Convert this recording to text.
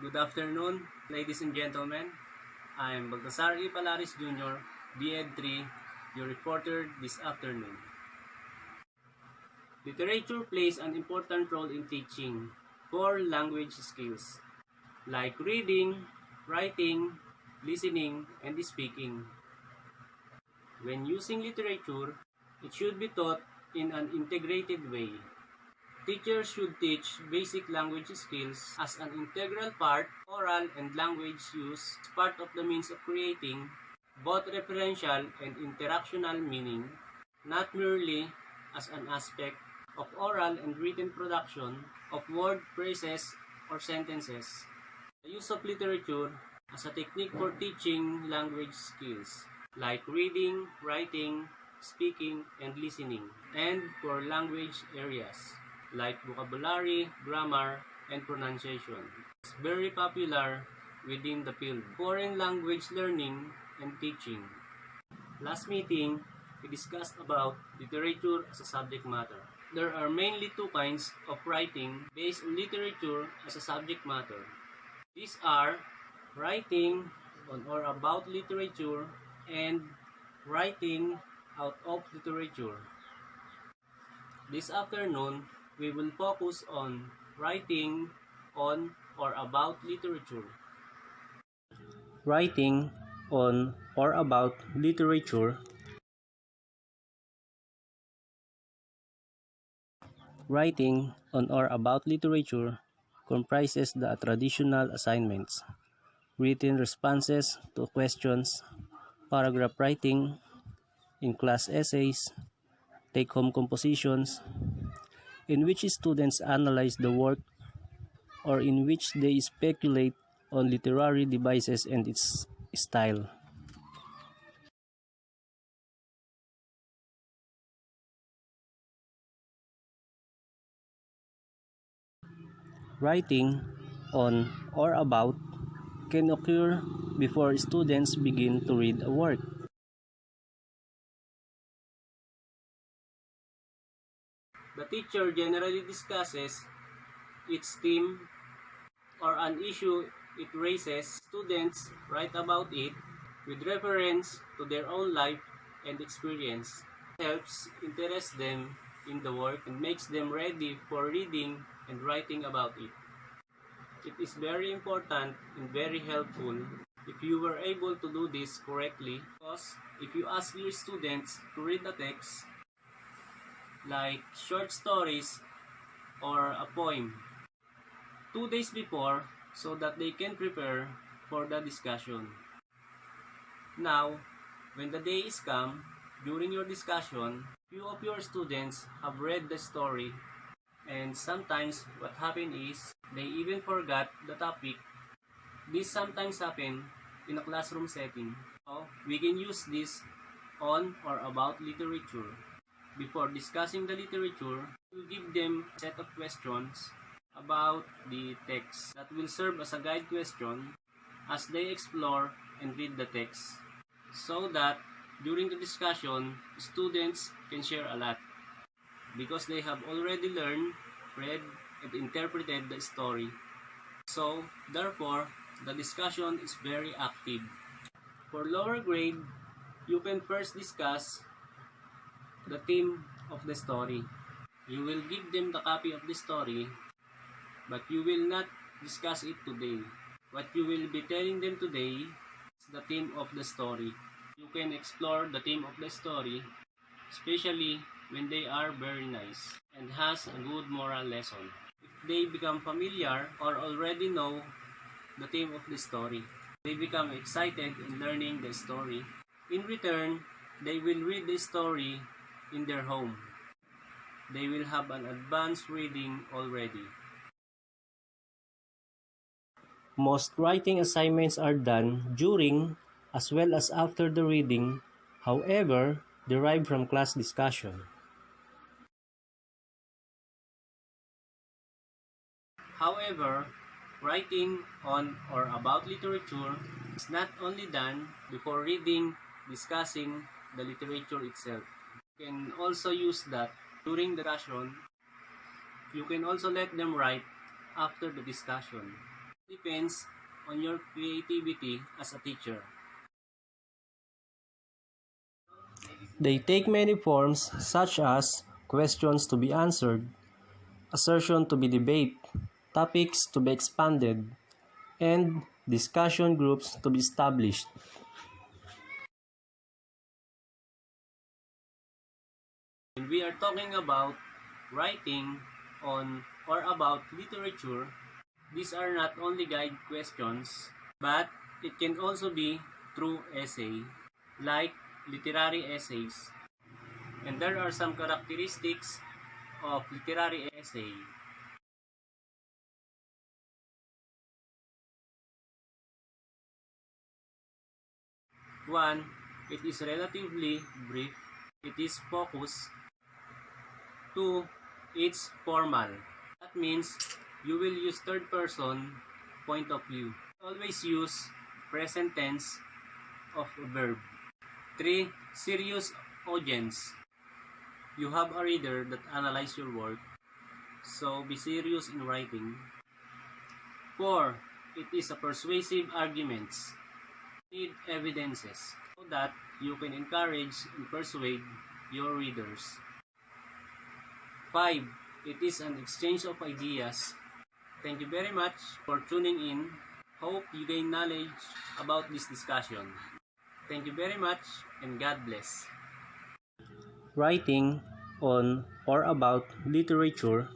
Good afternoon, ladies and gentlemen. I am Baltasar E. Palaris Jr., B.Ed 3, your reporter this afternoon. Literature plays an important role in teaching core language skills like reading, writing, listening, and speaking. When using literature, it should be taught in an integrated way. Teachers should teach basic language skills as an integral part. Oral and language use as part of the means of creating both referential and interactional meaning, not merely as an aspect of oral and written production of word, phrases, or sentences. The use of literature as a technique for teaching language skills like reading, writing, speaking, and listening, and for language areas like vocabulary, grammar, and pronunciation. It's very popular within the field. Foreign language learning and teaching. Last meeting, we discussed about literature as a subject matter. There are mainly two kinds of writing based on literature as a subject matter. These are writing on or about literature and writing out of literature. This afternoon, we will focus on writing on or about literature. Writing on or about literature. Writing on or about literature comprises the traditional assignments, written responses to questions, paragraph writing, in-class essays, take-home compositions, in which students analyze the work or in which they speculate on literary devices and its style. Writing on or about can occur before students begin to read a work. The teacher generally discusses its theme or an issue it raises. Students write about it with reference to their own life and experience. It helps interest them in the work and makes them ready for reading and writing about it. It is very important and very helpful if you were able to do this correctly, because if you ask your students to read a text like short stories or a poem 2 days before so that they can prepare for the discussion. Now, when the day is come, during your discussion, few of your students have read the story, and sometimes what happened is they even forgot the topic. This sometimes happen in a classroom setting. So, we can use this on or about literature. Before discussing the literature, we'll give them a set of questions about the text that will serve as a guide question as they explore and read the text, so that during the discussion, students can share a lot because they have already learned, read, and interpreted the story. So, therefore, the discussion is very active. For lower grade, you can first discuss the theme of the story. You will give them the copy of the story, but you will not discuss it today. What you will be telling them today is the theme of the story. You can explore the theme of the story, especially when they are very nice and has a good moral lesson. If they become familiar or already know the theme of the story, they become excited in learning the story. In return, they will read the story in their home. They will have an advanced reading already. Most writing assignments are done during as well as after the reading, however, derived from class discussion. However, writing on or about literature is not only done before reading, discussing the literature itself. You can also use that during the discussion. You can also let them write after the discussion. Depends on your creativity as a teacher. They take many forms such as questions to be answered, assertion to be debated, topics to be expanded, and discussion groups to be established. When we are talking about writing on or about literature, these are not only guide questions, but it can also be true essay, like literary essays. And there are some characteristics of literary essay. One, it is relatively brief. It is focused. Two, it's formal. That means you will use third person point of view. Always use present tense of a verb. 3. Serious audience. You have a reader that analyze your work, so be serious in writing. 4. It is a persuasive arguments. Need evidences so that you can encourage and persuade your readers. 5. It is an exchange of ideas. Thank you very much for tuning in. Hope you gain knowledge about this discussion. Thank you very much and God bless. Writing on or about literature